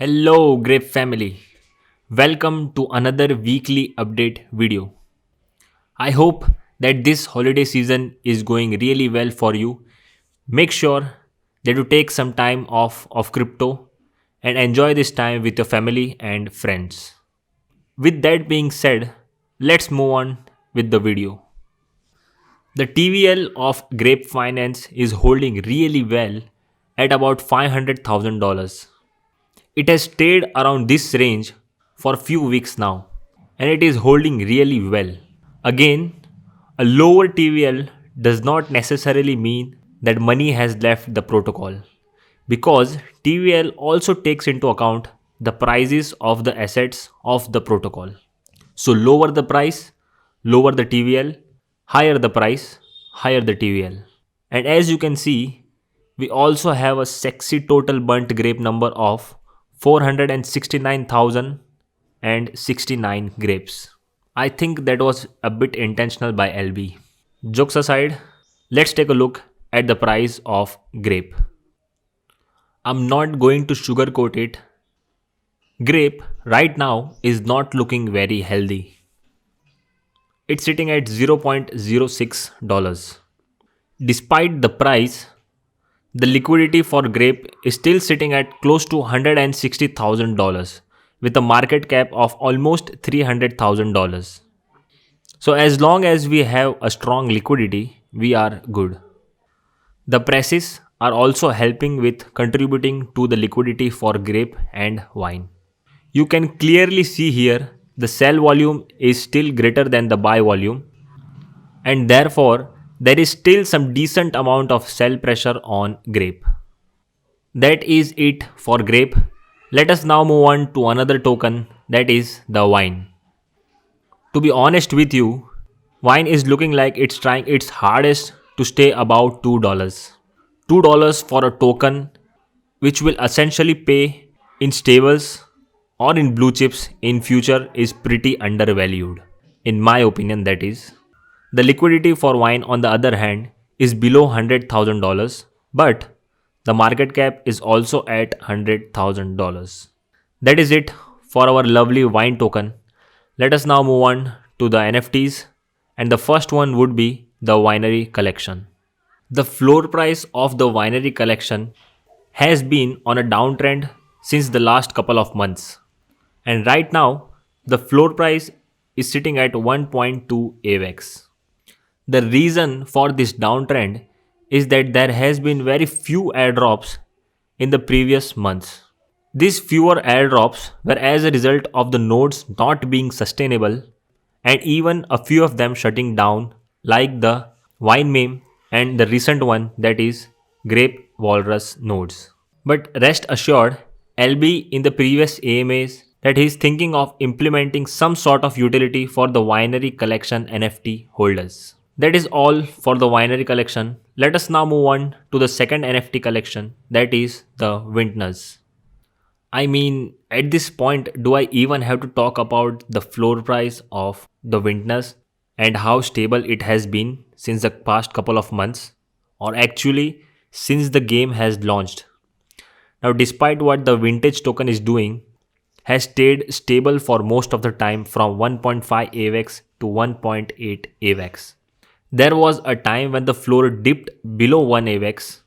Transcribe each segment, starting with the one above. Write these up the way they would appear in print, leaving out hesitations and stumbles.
Hello Grape family. Welcome to another weekly update video. I hope that this holiday season is going really well for you. Make sure that you take some time off of crypto and enjoy this time with your family and friends. With that being said, let's move on with the video. The TVL of Grape Finance is holding really well at about $500,000. It has stayed around this range for a few weeks now and it is holding really well. Again, a lower TVL does not necessarily mean that money has left the protocol because TVL also takes into account the prices of the assets of the protocol. So, lower the price, lower the TVL, higher the price, higher the TVL. And as you can see, we also have a sexy total burnt grape number of 469,069 grapes. I think that was a bit intentional by LB. Jokes aside, let's take a look at the price of grape. I'm not going to sugarcoat it. Grape right now is not looking very healthy. It's sitting at $0.06. Despite the price, the liquidity for grape is still sitting at close to $160,000 with a market cap of almost $300,000. So as long as we have a strong liquidity, we are good. The presses are also helping with contributing to the liquidity for grape and wine. You can clearly see here the sell volume is still greater than the buy volume and therefore there is still some decent amount of sell pressure on grape. That is it for grape. Let us now move on to another token, that is the wine. To be honest with you, wine is looking like it's trying its hardest to stay above $2. $2 for a token which will essentially pay in stables or in blue chips in future is pretty undervalued. In my opinion, that is. The liquidity for wine on the other hand is below $100,000 but the market cap is also at $100,000. That is it for our lovely wine token. Let us now move on to the NFTs and the first one would be the winery collection. The floor price of the winery collection has been on a downtrend since the last couple of months. And right now, the floor price is sitting at 1.2 AVEX. The reason for this downtrend is that there has been very few airdrops in the previous months. These fewer airdrops were as a result of the nodes not being sustainable and even a few of them shutting down like the wine meme and the recent one that is Grape Walrus nodes. But rest assured, LB in the previous AMAs that he is thinking of implementing some sort of utility for the winery collection NFT holders. That is all for the winery collection. Let us now move on to the second NFT collection, that is the vintners. I mean, at this point, do I even have to talk about the floor price of the vintners and how stable it has been since the past couple of months, or actually since the game has launched? Now, despite what the vintage token is doing, has stayed stable for most of the time from 1.5 AVEX to 1.8 AVEX. There was a time when the floor dipped below 1 AVEX,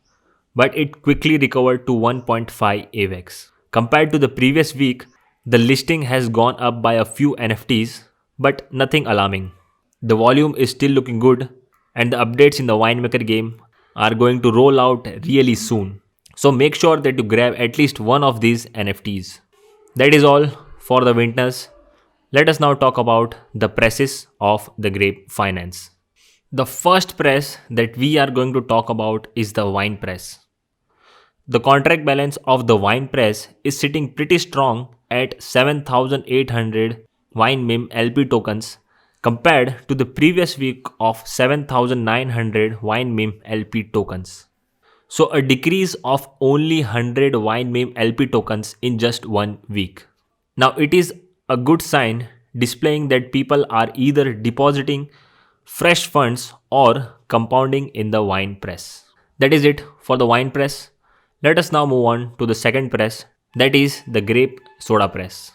but it quickly recovered to 1.5 AVEX. Compared to the previous week, the listing has gone up by a few NFTs, but nothing alarming. The volume is still looking good, and the updates in the winemaker game are going to roll out really soon. So make sure that you grab at least one of these NFTs. That is all for the vintners. Let us now talk about the presses of the Grape Finance. The first press that we are going to talk about is the winepress. The contract balance of the winepress is sitting pretty strong at 7,800 wine meme LP tokens compared to the previous week of 7,900 wine meme LP tokens. So a decrease of only 100 wine meme LP tokens in just 1 week. Now it is a good sign displaying that people are either depositing fresh funds or compounding in the wine press. That is it for the wine press. Let us now move on to the second press, that is the Grape soda press.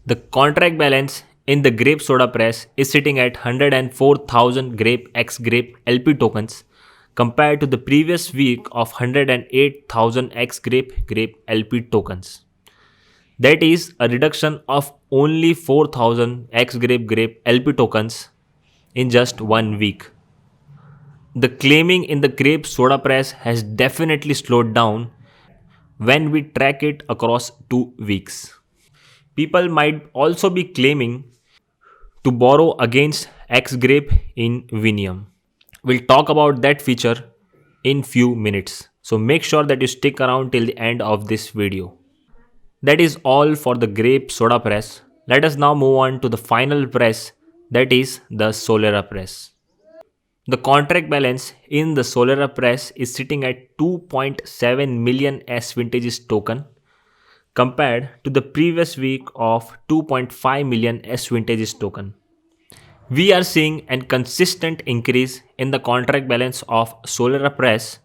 The contract balance in the Grape soda press is sitting at 104,000 Grape X Grape LP tokens compared to the previous week of 108,000 X Grape LP tokens. That is a reduction of only 4,000 X Grape LP tokens in just 1 week. The claiming in the Grape soda press has definitely slowed down when we track it across 2 weeks. People might also be claiming to borrow against X Grape in Vinium. We'll talk about that feature in few minutes. So make sure that you stick around till the end of this video. That is all for the Grape soda press. Let us now move on to the final press, that is the solera press. The contract balance in the solera press is sitting at 2.7 million S vintages token compared to the previous week of 2.5 million S vintages token. We are seeing a consistent increase in the contract balance of solera press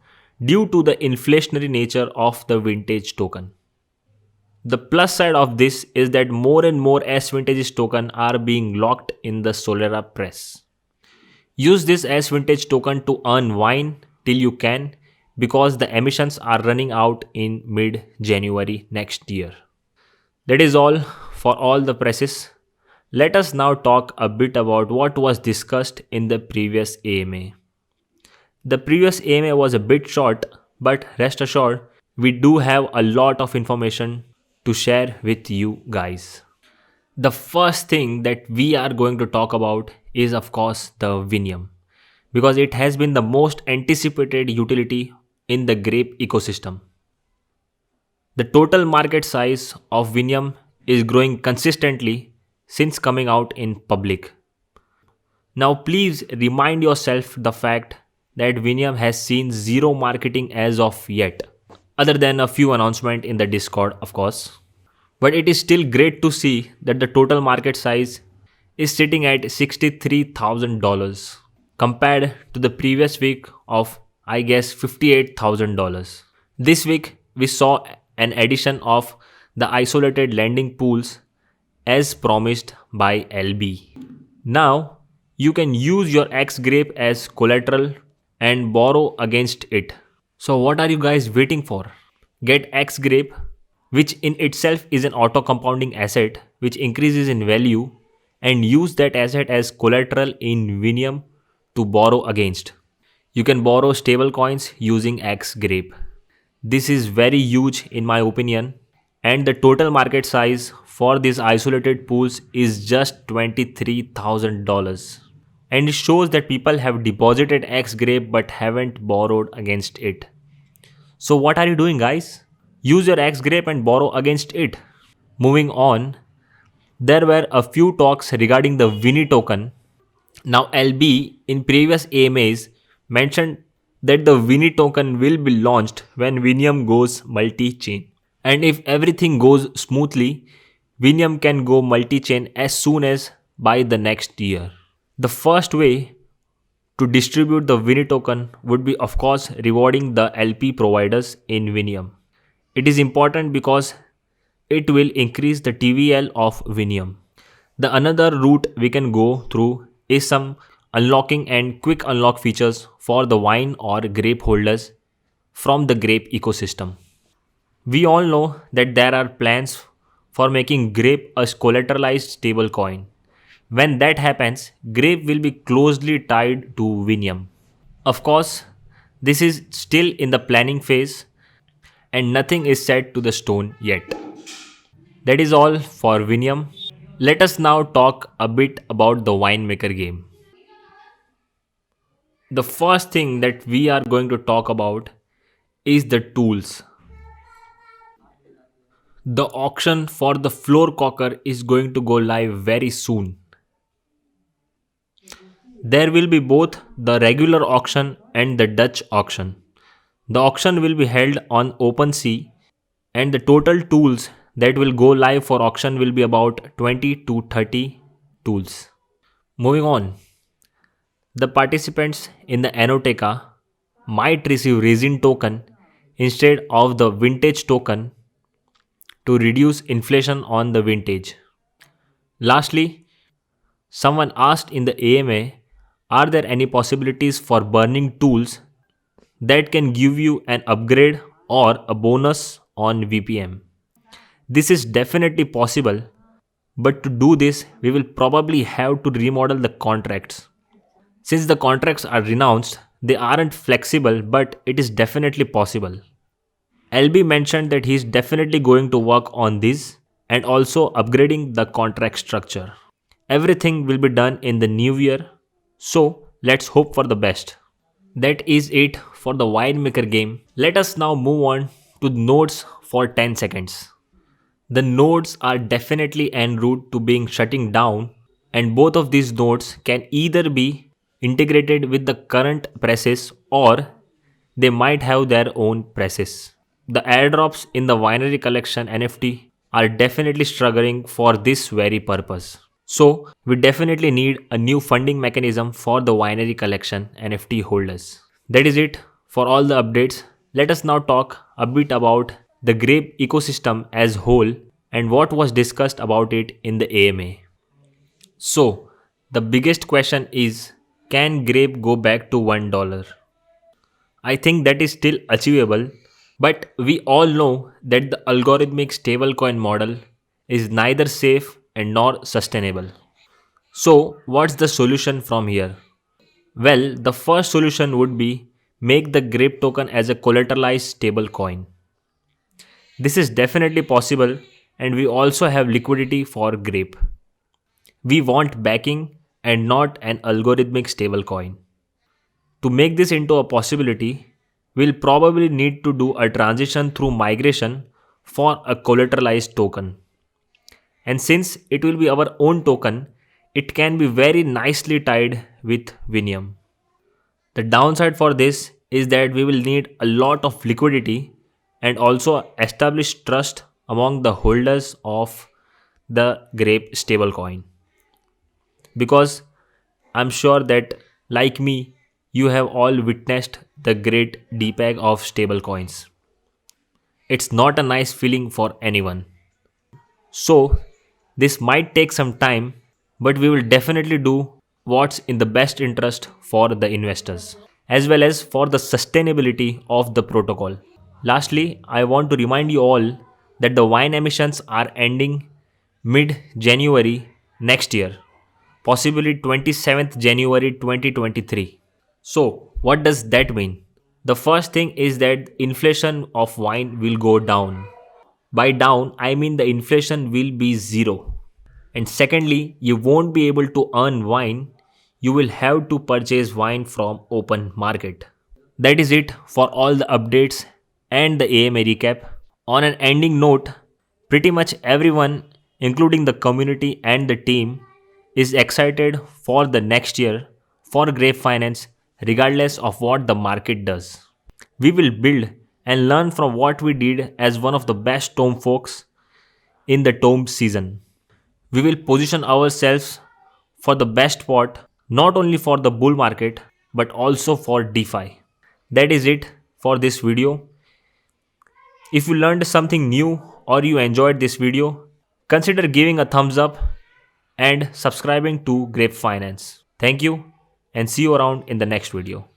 due to the inflationary nature of the vintage token. The plus side of this is that more and more S vintages token are being locked in the solera press. Use this S vintage token to earn wine till you can because the emissions are running out in mid January next year. That is all for all the presses. Let us now talk a bit about what was discussed in the previous AMA. The previous AMA was a bit short, but rest assured, we do have a lot of information to share with you guys. The first thing that we are going to talk about is, of course, the vinium, because it has been the most anticipated utility in the grape ecosystem. The total market size of vinium is growing consistently since coming out in public. Now, please remind yourself the fact that vinium has seen zero marketing as of yet, other than a few announcements in the Discord, of course. But it is still great to see that the total market size is sitting at $63,000 compared to the previous week of, I guess, $58,000. This week we saw an addition of the isolated lending pools as promised by LB. Now you can use your X grape as collateral and borrow against it. So what are you guys waiting for? Get X grape, which in itself is an auto compounding asset which increases in value, and use that asset as collateral in Vinium to borrow against. You can borrow stable coins using X grape. This is very huge in my opinion, and the total market size for these isolated pools is just $23,000. And it shows that people have deposited X grape but haven't borrowed against it. So what are you doing, guys? Use your X grape and borrow against it. Moving on, there were a few talks regarding the Vini token. Now LB in previous AMAs mentioned that the Vini token will be launched when Vinium goes multi-chain. And if everything goes smoothly, Vinium can go multi-chain as soon as by the next year. The first way to distribute the Vini token would be, of course, rewarding the LP providers in Vinium. It is important because it will increase the TVL of Vinium. The another route we can go through is some unlocking and quick unlock features for the wine or grape holders from the grape ecosystem. We all know that there are plans for making grape a collateralized stablecoin. When that happens, grape will be closely tied to Vinium. Of course, this is still in the planning phase and nothing is set to the stone yet. That is all for Vinium. Let us now talk a bit about the winemaker game. The first thing that we are going to talk about is the tools. The auction for the floor cocker is going to go live very soon. There will be both the regular auction and the Dutch auction. The auction will be held on OpenSea, and the total tools that will go live for auction will be about 20 to 30 tools. Moving on, the participants in the Enoteca might receive resin token instead of the vintage token to reduce inflation on the vintage. Lastly, someone asked in the AMA, are there any possibilities for burning tools that can give you an upgrade or a bonus on VPM? This is definitely possible, but to do this, we will probably have to remodel the contracts. Since the contracts are renounced, they aren't flexible, but it is definitely possible. LB mentioned that he is definitely going to work on this and also upgrading the contract structure. Everything will be done in the new year, so let's hope for the best. That is it for the winemaker game. Let us now move on to nodes for 10 seconds. The nodes are definitely en route to being shutting down, and both of these nodes can either be integrated with the current presses or they might have their own presses. The airdrops in the winery collection NFT are definitely struggling for this very purpose. So, we definitely need a new funding mechanism for the winery collection NFT holders. That is it for all the updates. Let us now talk a bit about the Grape ecosystem as whole and what was discussed about it in the AMA. So, the biggest question is, can Grape go back to $1? I think that is still achievable, but we all know that the algorithmic stablecoin model is neither safe and nor sustainable. So, what's the solution from here? Well, the first solution would be make the Grape token as a collateralized stablecoin. This is definitely possible, and we also have liquidity for Grape. We want backing and not an algorithmic stablecoin. To make this into a possibility, we'll probably need to do a transition through migration for a collateralized token. And since it will be our own token, it can be very nicely tied with Vinium. The downside for this is that we will need a lot of liquidity and also establish trust among the holders of the Grape stablecoin. Because I'm sure that, like me, you have all witnessed the great depeg of stablecoins. It's not a nice feeling for anyone. So, this might take some time, but we will definitely do what's in the best interest for the investors, as well as for the sustainability of the protocol. Lastly, I want to remind you all that the wine emissions are ending mid January next year, possibly 27th January 2023. So, what does that mean? The first thing is that inflation of wine will go down. By down, I mean the inflation will be zero. And secondly, you won't be able to earn wine. You will have to purchase wine from open market. That is it for all the updates and the AMA recap. On an ending note, pretty much everyone, including the community and the team, is excited for the next year for Grape Finance, regardless of what the market does. We will build and learn from what we did as one of the best Tome folks in the Tome season. We will position ourselves for the best spot, not only for the bull market but also for DeFi. That is it for this video. If you learned something new or you enjoyed this video, consider giving a thumbs up and subscribing to Grape Finance. Thank you and see you around in the next video.